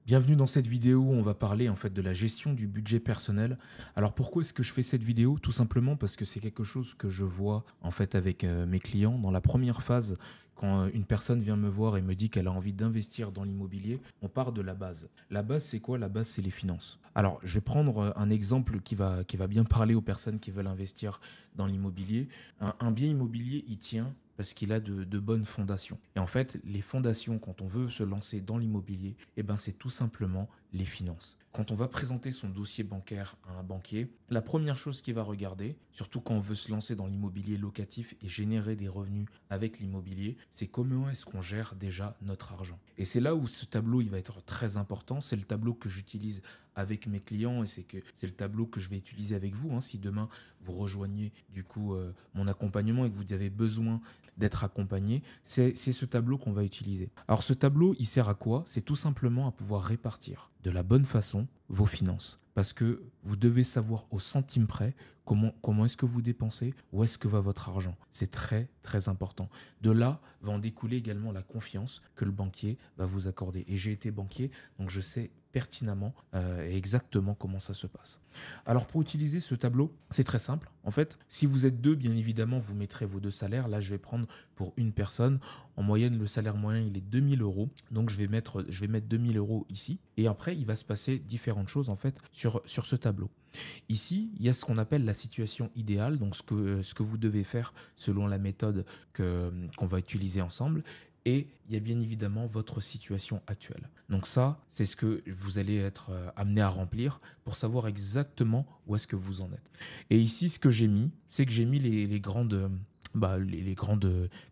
Bienvenue dans cette vidéo où on va parler en fait de la gestion du budget personnel. Alors pourquoi est-ce que je fais cette vidéo? Tout simplement parce que c'est quelque chose que je vois en fait avec mes clients. Dans la première phase, quand une personne vient me voir et me dit qu'elle a envie d'investir dans l'immobilier, on part de la base. La base, c'est quoi? La base, c'est les finances. Alors je vais prendre un exemple qui va bien parler aux personnes qui veulent investir dans l'immobilier. Un bien immobilier, il tient parce qu'il a de bonnes fondations. Et en fait, les fondations, quand on veut se lancer dans l'immobilier, eh ben, c'est tout simplement les finances. Quand on va présenter son dossier bancaire à un banquier, la première chose qu'il va regarder, surtout quand on veut se lancer dans l'immobilier locatif et générer des revenus avec l'immobilier, c'est comment est-ce qu'on gère déjà notre argent. Et c'est là où ce tableau il va être très important. C'est le tableau que j'utilise avec mes clients et c'est le tableau que je vais utiliser avec vous. Si demain vous rejoignez du coup mon accompagnement et que vous avez besoin d'être accompagné, c'est ce tableau qu'on va utiliser. Alors ce tableau, il sert à quoi? C'est tout simplement à pouvoir répartir de la bonne façon vos finances. Parce que vous devez savoir au centime près comment est-ce que vous dépensez, où est-ce que va votre argent. C'est très très important. De là va en découler également la confiance que le banquier va vous accorder. Et j'ai été banquier, donc je sais pertinemment et exactement comment ça se passe. Alors pour utiliser ce tableau, c'est très simple. En fait, si vous êtes deux, bien évidemment, vous mettrez vos deux salaires. Là, je vais prendre pour une personne. En moyenne, le salaire moyen, il est 2000 euros. Donc, je vais mettre 2000 euros ici. Et après, il va se passer différentes choses, en fait, sur ce tableau. Ici, il y a ce qu'on appelle la situation idéale, donc ce que vous devez faire selon la méthode qu'on va utiliser ensemble. Et il y a bien évidemment votre situation actuelle. Donc ça, c'est ce que vous allez être amené à remplir pour savoir exactement où est-ce que vous en êtes. Et ici, ce que j'ai mis, c'est que j'ai mis les grandes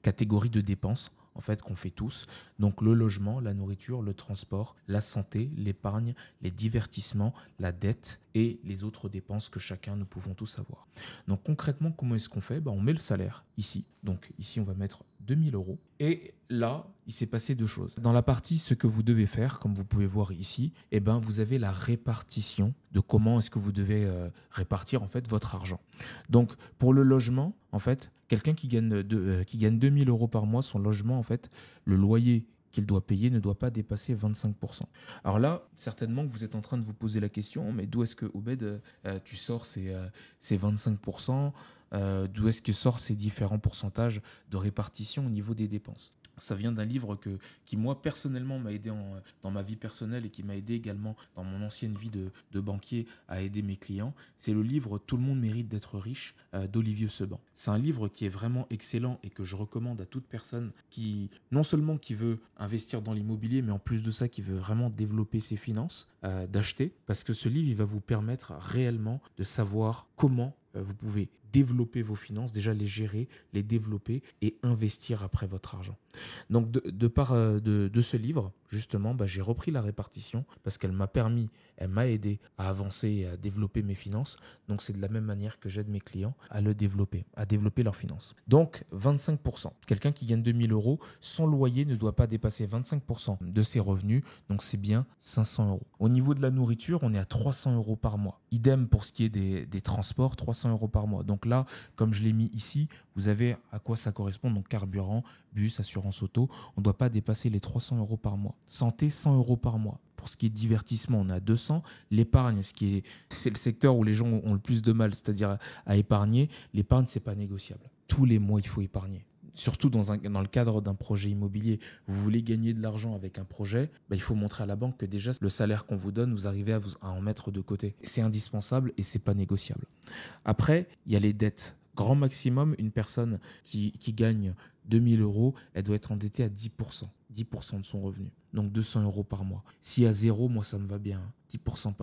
catégories de dépenses en fait qu'on fait tous. Donc le logement, la nourriture, le transport, la santé, l'épargne, les divertissements, la dette et les autres dépenses que chacun nous pouvons tous avoir. Donc concrètement, comment est-ce qu'on fait? On met le salaire ici. Donc ici, on va mettre 2000 euros. Et là, il s'est passé deux choses. Dans la partie ce que vous devez faire, comme vous pouvez voir ici, vous avez la répartition de comment est-ce que vous devez répartir en fait votre argent. Donc pour le logement, en fait, quelqu'un qui gagne 2000 euros par mois, son logement, en fait, le loyer qu'il doit payer ne doit pas dépasser 25%. Alors là, certainement que vous êtes en train de vous poser la question, mais d'où est-ce que, Obed, tu sors ces 25%, d'où est-ce que sortent ces différents pourcentages de répartition au niveau des dépenses? Ça vient d'un livre qui, moi, personnellement, m'a aidé dans ma vie personnelle et qui m'a aidé également dans mon ancienne vie de banquier à aider mes clients. C'est le livre Tout le monde mérite d'être riche d'Olivier Seban. C'est un livre qui est vraiment excellent et que je recommande à toute personne qui, non seulement qui veut investir dans l'immobilier, mais en plus de ça, qui veut vraiment développer ses finances, d'acheter. Parce que ce livre, il va vous permettre réellement de savoir comment vous pouvez développer vos finances, déjà les gérer, les développer et investir après votre argent. Donc de par de ce livre, justement, j'ai repris la répartition parce qu'elle m'a aidé à avancer et à développer mes finances. Donc c'est de la même manière que j'aide mes clients à développer leurs finances. Donc 25%. Quelqu'un qui gagne 2000 euros, son loyer ne doit pas dépasser 25% de ses revenus. Donc c'est bien 500 euros. Au niveau de la nourriture, on est à 300 euros par mois. Idem pour ce qui est des transports, 300 euros par mois. Donc là, comme je l'ai mis ici, vous avez à quoi ça correspond. Donc carburant, bus, assurance auto, on ne doit pas dépasser les 300 euros par mois. Santé, 100 euros par mois. Pour ce qui est divertissement, on est à 200. L'épargne, c'est le secteur où les gens ont le plus de mal, c'est-à-dire à épargner. L'épargne, c'est pas négociable. Tous les mois, il faut épargner. Surtout dans le cadre d'un projet immobilier, vous voulez gagner de l'argent avec un projet, il faut montrer à la banque que déjà le salaire qu'on vous donne, vous arrivez à en mettre de côté. C'est indispensable et c'est pas négociable. Après, il y a les dettes. Grand maximum, une personne qui gagne 2000 euros, elle doit être endettée à 10%. 10% de son revenu. Donc 200 euros par mois. S'il y a zéro, moi ça me va bien. 10%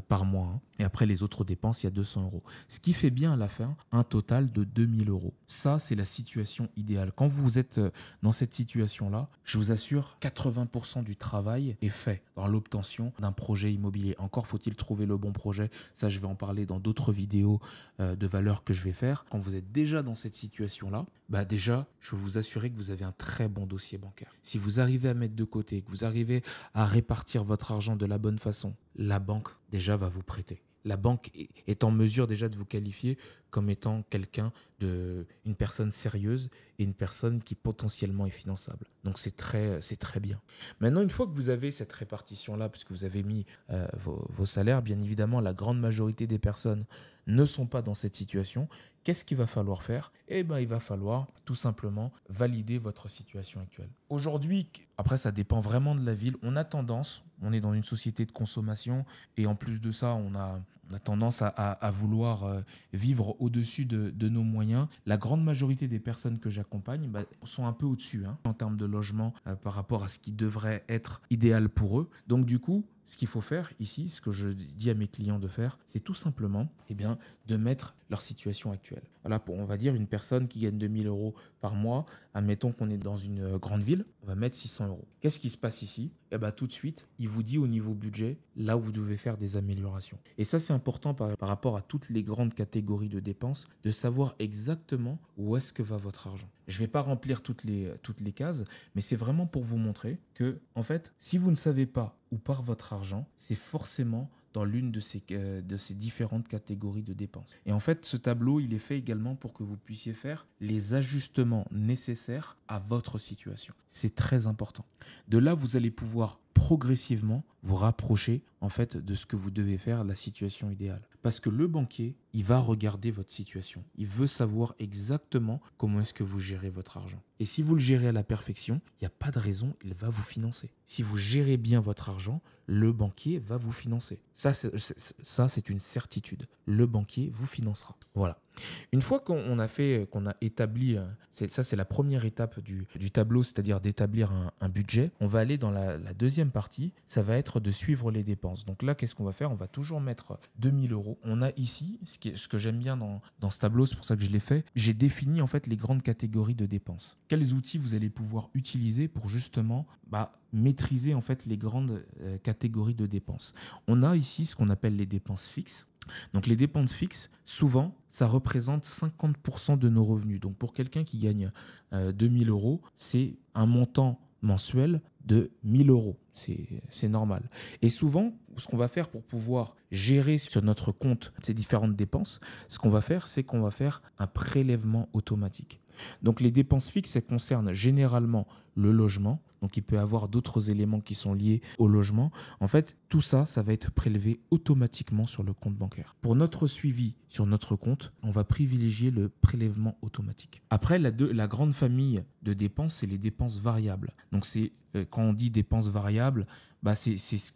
par mois. Et après les autres dépenses, il y a 200 euros. Ce qui fait bien à la fin un total de 2000 euros. Ça, c'est la situation idéale. Quand vous êtes dans cette situation-là, je vous assure, 80% du travail est fait dans l'obtention d'un projet immobilier. Encore faut-il trouver le bon projet. Ça, je vais en parler dans d'autres vidéos de valeur que je vais faire. Quand vous êtes déjà dans cette situation-là, déjà, je peux vous assurer que vous avez un très bon dossier bancaire. Si vous arrivez à mettre de côté, que vous arrivez à répartir votre argent de la bonne façon, la banque déjà va vous prêter. La banque est en mesure déjà de vous qualifier comme étant une personne sérieuse et une personne qui potentiellement est finançable. Donc c'est très bien. Maintenant, une fois que vous avez cette répartition-là, puisque vous avez mis vos salaires, bien évidemment, la grande majorité des personnes ne sont pas dans cette situation. Qu'est-ce qu'il va falloir faire? Eh bien, il va falloir tout simplement valider votre situation actuelle. Aujourd'hui, après, ça dépend vraiment de la ville. On est dans une société de consommation et en plus de ça, on a tendance à vouloir vivre au-dessus de nos moyens. La grande majorité des personnes que j'accompagne sont un peu au-dessus en termes de logement par rapport à ce qui devrait être idéal pour eux. Donc du coup, ce qu'il faut faire ici, ce que je dis à mes clients de faire, c'est tout simplement de mettre leur situation actuelle. Voilà, on va dire une personne qui gagne 2 000 € par mois, admettons qu'on est dans une grande ville, on va mettre 600 €. Qu'est-ce qui se passe ici? Tout de suite, il vous dit au niveau budget, là où vous devez faire des améliorations. Et ça, c'est important par rapport à toutes les grandes catégories de dépenses, de savoir exactement où est-ce que va votre argent. Je ne vais pas remplir toutes les cases, mais c'est vraiment pour vous montrer que, en fait, si vous ne savez pas où part votre argent, c'est forcément dans l'une de ces différentes catégories de dépenses. Et en fait, ce tableau, il est fait également pour que vous puissiez faire les ajustements nécessaires à votre situation. C'est très important. De là, vous allez pouvoir progressivement vous rapprocher en fait de ce que vous devez faire, la situation idéale. Parce que le banquier, il va regarder votre situation. Il veut savoir exactement comment est-ce que vous gérez votre argent. Et si vous le gérez à la perfection, il n'y a pas de raison, il va vous financer. Si vous gérez bien votre argent, le banquier va vous financer. Ça, c'est une certitude. Le banquier vous financera. Voilà. Une fois qu'on a établi, c'est la première étape du tableau, c'est-à-dire d'établir un budget, on va aller dans la deuxième partie, ça va être de suivre les dépenses. Donc là, qu'est-ce qu'on va faire? On va toujours mettre 2 000 €. On a ici, ce que j'aime bien dans ce tableau, c'est pour ça que je l'ai fait, j'ai défini en fait les grandes catégories de dépenses. Quels outils vous allez pouvoir utiliser pour justement maîtriser en fait les grandes catégories de dépenses? On a ici ce qu'on appelle les dépenses fixes. Donc les dépenses fixes, souvent, ça représente 50% de nos revenus. Donc pour quelqu'un qui gagne 2 000 €, c'est un montant mensuel de 1 000 €. C'est normal. Et souvent, ce qu'on va faire pour pouvoir gérer sur notre compte ces différentes dépenses, ce qu'on va faire, c'est qu'on va faire un prélèvement automatique. Donc les dépenses fixes, elles concernent généralement le logement. Donc il peut y avoir d'autres éléments qui sont liés au logement. En fait, tout ça, ça va être prélevé automatiquement sur le compte bancaire. Pour notre suivi sur notre compte, on va privilégier le prélèvement automatique. Après, la grande famille de dépenses, c'est les dépenses variables. Donc c'est quand on dit dépenses variables, c'est ce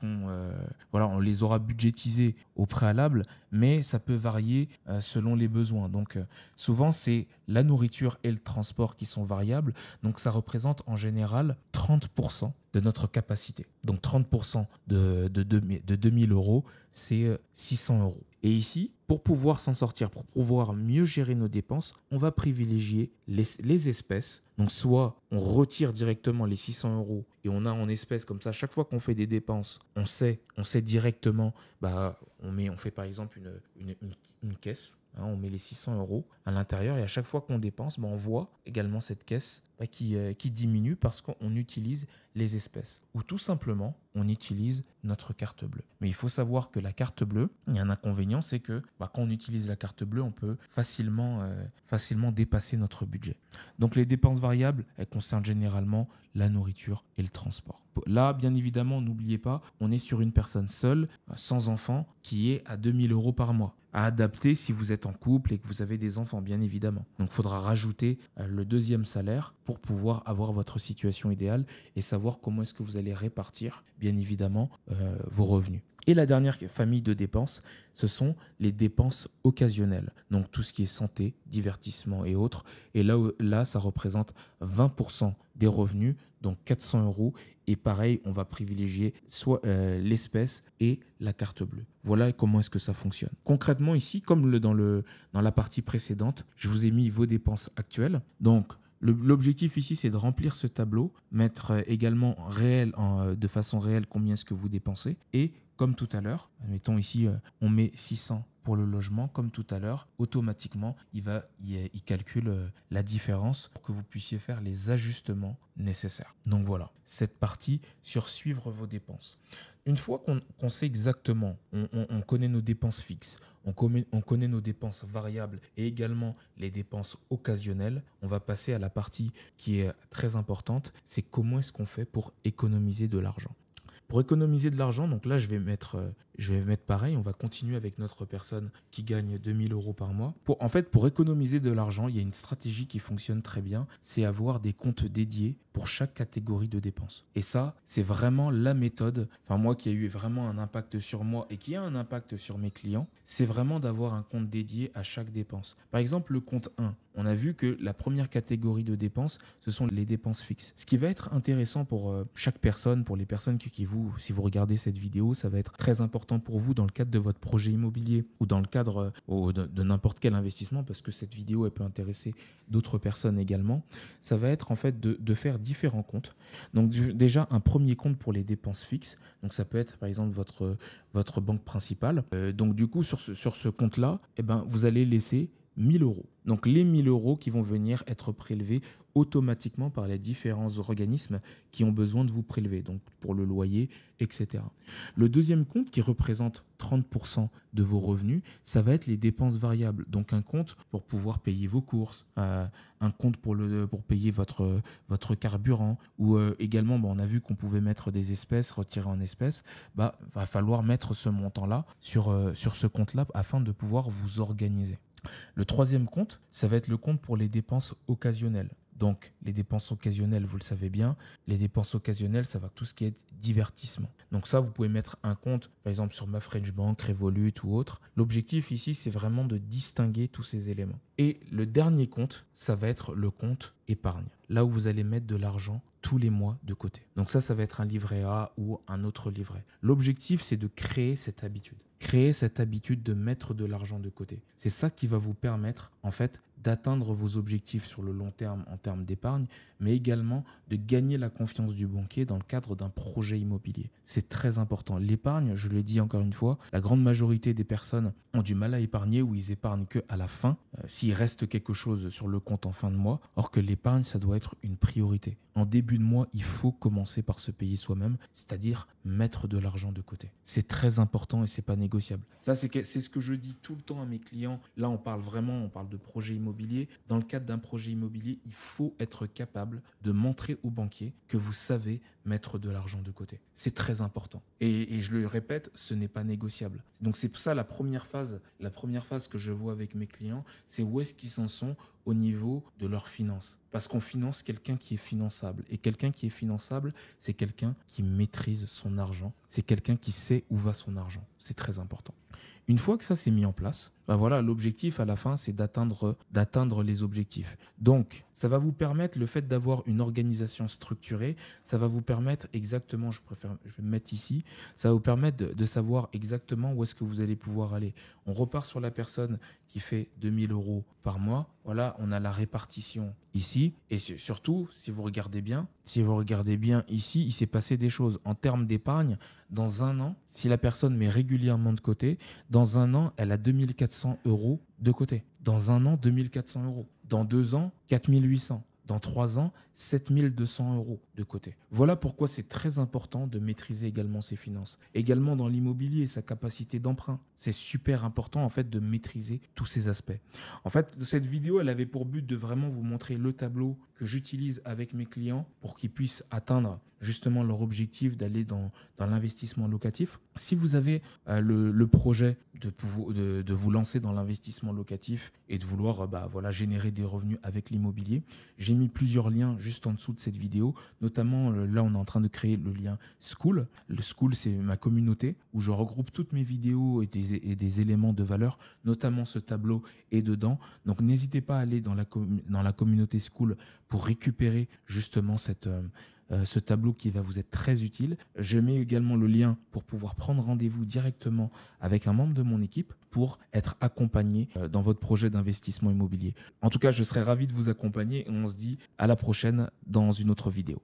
on les aura budgétisées au préalable, mais ça peut varier selon les besoins. Donc souvent, c'est la nourriture et le transport qui sont variables. Donc ça représente en général 30% de notre capacité. Donc 30% de 2 000 €, c'est 600 €. Et ici, pour pouvoir s'en sortir, pour pouvoir mieux gérer nos dépenses, on va privilégier les espèces. Donc soit on retire directement les 600 € et on a en espèces comme ça, chaque fois qu'on fait des dépenses, on sait directement, on fait par exemple une caisse. On met les 600 € à l'intérieur et à chaque fois qu'on dépense, on voit également cette caisse qui diminue parce qu'on utilise les espèces. Ou tout simplement, on utilise notre carte bleue. Mais il faut savoir que la carte bleue, il y a un inconvénient, c'est que quand on utilise la carte bleue, on peut facilement dépasser notre budget. Donc les dépenses variables, elles concernent généralement la nourriture et le transport. Là, bien évidemment, n'oubliez pas, on est sur une personne seule, sans enfant, qui est à 2 000 € par mois. À adapter si vous êtes en couple et que vous avez des enfants, bien évidemment. Donc, il faudra rajouter le deuxième salaire pour pouvoir avoir votre situation idéale et savoir comment est-ce que vous allez répartir, bien évidemment, vos revenus. Et la dernière famille de dépenses, ce sont les dépenses occasionnelles. Donc tout ce qui est santé, divertissement et autres. Et là ça représente 20% des revenus, donc 400 €. Et pareil, on va privilégier soit l'espèce et la carte bleue. Voilà comment est-ce que ça fonctionne. Concrètement ici, comme dans la partie précédente, je vous ai mis vos dépenses actuelles. Donc l'objectif ici, c'est de remplir ce tableau, mettre également de façon réelle combien est-ce que vous dépensez. Et comme tout à l'heure, admettons ici, on met 600 pour le logement, comme tout à l'heure, automatiquement, il calcule la différence pour que vous puissiez faire les ajustements nécessaires. Donc voilà, cette partie sur suivre vos dépenses. Une fois qu'on sait exactement, on connaît nos dépenses fixes, on connaît nos dépenses variables et également les dépenses occasionnelles, on va passer à la partie qui est très importante, c'est comment est-ce qu'on fait pour économiser de l'argent. Pour économiser de l'argent, donc là, je vais mettre pareil. On va continuer avec notre personne qui gagne 2000 euros par mois. En fait, pour économiser de l'argent, il y a une stratégie qui fonctionne très bien. C'est avoir des comptes dédiés pour chaque catégorie de dépenses. Et ça, c'est vraiment la méthode. Enfin, moi qui ai eu vraiment un impact sur moi et qui a un impact sur mes clients, c'est vraiment d'avoir un compte dédié à chaque dépense. Par exemple, le compte 1. On a vu que la première catégorie de dépenses, ce sont les dépenses fixes. Ce qui va être intéressant pour chaque personne, pour les personnes si vous regardez cette vidéo, ça va être très important pour vous dans le cadre de votre projet immobilier ou dans le cadre de n'importe quel investissement, parce que cette vidéo, elle peut intéresser d'autres personnes également. Ça va être en fait de faire différents comptes. Donc déjà, un premier compte pour les dépenses fixes. Donc ça peut être par exemple votre banque principale. Donc du coup, sur ce compte-là, eh ben, vous allez laisser 1000 euros. Donc les 1000 euros qui vont venir être prélevés automatiquement par les différents organismes qui ont besoin de vous prélever, donc pour le loyer, etc. Le deuxième compte qui représente 30% de vos revenus, ça va être les dépenses variables. Donc un compte pour pouvoir payer vos courses, un compte pour payer votre carburant, ou également, on a vu qu'on pouvait mettre des espèces, retirer en espèces, va falloir mettre ce montant-là sur ce compte-là afin de pouvoir vous organiser. Le troisième compte, ça va être le compte pour les dépenses occasionnelles. Donc, les dépenses occasionnelles, vous le savez bien, les dépenses occasionnelles, ça va tout ce qui est divertissement. Donc ça, vous pouvez mettre un compte, par exemple sur ma French Bank, Revolut ou autre. L'objectif ici, c'est vraiment de distinguer tous ces éléments. Et le dernier compte, ça va être le compte épargne. Là où vous allez mettre de l'argent tous les mois de côté. Donc ça va être un livret A ou un autre livret. L'objectif, c'est de créer cette habitude. Créer cette habitude de mettre de l'argent de côté. C'est ça qui va vous permettre, en fait, d'atteindre vos objectifs sur le long terme en termes d'épargne, mais également de gagner la confiance du banquier dans le cadre d'un projet immobilier. C'est très important. L'épargne, je le dis encore une fois, la grande majorité des personnes ont du mal à épargner ou ils épargnent qu'à la fin, s'il reste quelque chose sur le compte en fin de mois, or que l'épargne, ça doit être une priorité. En début de mois, il faut commencer par se payer soi-même, c'est-à-dire mettre de l'argent de côté. C'est très important et c'est pas négociable. Ça, c'est ce que je dis tout le temps à mes clients. Là, on parle de projet immobilier. Dans le cadre d'un projet immobilier, il faut être capable de montrer au banquier que vous savez mettre de l'argent de côté. C'est très important. Et je le répète, ce n'est pas négociable. Donc c'est pour ça la première phase que je vois avec mes clients, c'est où est-ce qu'ils en sont au niveau de leurs finances. Parce qu'on finance quelqu'un qui est finançable. Et quelqu'un qui est finançable, c'est quelqu'un qui maîtrise son argent. C'est quelqu'un qui sait où va son argent. C'est très important. Une fois que ça s'est mis en place, voilà, l'objectif à la fin, c'est d'atteindre les objectifs. Donc, ça va vous permettre, le fait d'avoir une organisation structurée, ça va vous permettre exactement, je vais me mettre ici, ça va vous permettre de savoir exactement où est-ce que vous allez pouvoir aller. On repart sur la personne qui fait 2000 euros par mois. Voilà, on a la répartition ici. Et surtout, si vous regardez bien ici, il s'est passé des choses. En termes d'épargne, dans un an, si la personne met régulièrement de côté, dans un an, elle a 2400 euros de côté. Dans un an, 2400 euros. Dans 2 ans, 4800. Dans 3 ans, 7200 euros de côté. Voilà pourquoi c'est très important de maîtriser également ses finances. Également dans l'immobilier, sa capacité d'emprunt. C'est super important en fait de maîtriser tous ces aspects. En fait, cette vidéo, elle avait pour but de vraiment vous montrer le tableau que j'utilise avec mes clients pour qu'ils puissent atteindre justement leur objectif d'aller dans l'investissement locatif. Si vous avez le projet de vous lancer dans l'investissement locatif et de vouloir générer des revenus avec l'immobilier, j'ai mis plusieurs liens juste en dessous de cette vidéo. Notamment, là, on est en train de créer le lien School. Le School, c'est ma communauté où je regroupe toutes mes vidéos et des éléments de valeur, notamment ce tableau est dedans. Donc, n'hésitez pas à aller dans la communauté School pour récupérer justement ce tableau qui va vous être très utile. Je mets également le lien pour pouvoir prendre rendez-vous directement avec un membre de mon équipe pour être accompagné dans votre projet d'investissement immobilier. En tout cas, je serais ravi de vous accompagner et on se dit à la prochaine dans une autre vidéo.